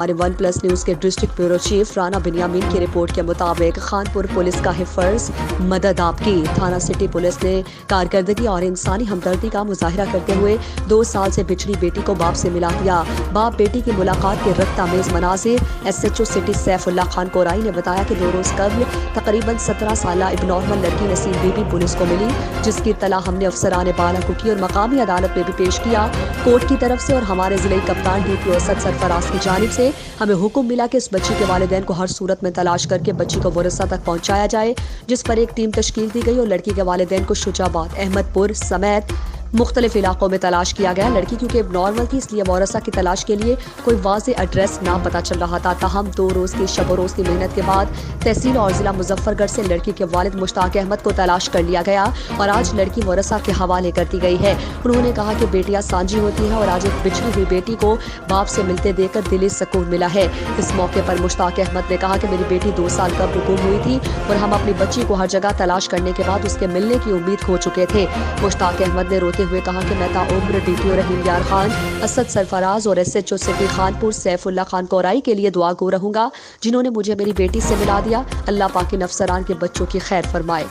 ہمارے one plus news کے district bureau chief Rana Binyamin کی رپورٹ کے مطابق خانپور پولیس کا ہے فرض مدد آپ کی۔ تھانہ سٹی پولیس نے کارکردگی اور انسانی ہمدردی کا مظاہرہ کرتے ہوئے 2 سال سے بچھڑی بیٹی کو باپ سے ملا دیا۔ باپ بیٹی کی ملاقات کے رخت آمیز مناظر۔ S H O city Saifullah Khan Korai نے بتایا کہ 2 روز قبل تقریباً 17 سالہ اب نارمل لڑکی نسیم بی بی پولیس کو ملی، جس کی اطلاع ہم نے افسران بالا کو کی اور مقامی عدالت میں بھی پیش کیا۔ کورٹ کی طرف سے اور ہمارے ضلعی کپتان ڈی پی او اسد سرفراز کی جانب سے ہمیں حکم ملا کہ اس بچی کے والدین کو ہر صورت میں تلاش کر کے بچی کو ورثہ تک پہنچایا جائے، جس پر ایک ٹیم تشکیل دی گئی اور لڑکی کے والدین کو شجاع آباد، احمد پور سمیت مختلف علاقوں میں تلاش کیا گیا۔ لڑکی کیونکہ اب نارمل تھی، اس لیے ورثہ کی تلاش کے لیے کوئی واضح ایڈریس نہ پتہ چل رہا تھا۔ تاہم 2 روز کی شب و روز کی محنت کے بعد تحصیل اور ضلع مظفر گڑھ سے لڑکی کے والد مشتاق احمد کو تلاش کر لیا گیا اور آج لڑکی ورثہ کے حوالے کر دی گئی ہے۔ انہوں نے کہا کہ بیٹیاں سانجھی ہوتی ہیں اور آج ایک بچھڑی ہوئی بیٹی کو باپ سے ملتے دیکھ کر دلی سکون ملا ہے۔ اس موقع پر مشتاق احمد نے کہا کہ میری بیٹی 2 سال قبل گم ہوئی تھی اور ہم اپنی بچی کو ہر جگہ تلاش کرنے کے بعد اس کے ملنے کی امید کھو چکے تھے۔ مشتاق احمد نے روتے ہوئے کہا کہ میں عمر ڈی پی او رحیم یار خان، اسد سرفراز اور S H O city Khanpur Saifullah Khan Korai کے لیے دعا گو رہوں گا، جنہوں نے مجھے میری بیٹی سے ملا دیا۔ اللہ پاک ان افسران کے بچوں کی خیر فرمائے۔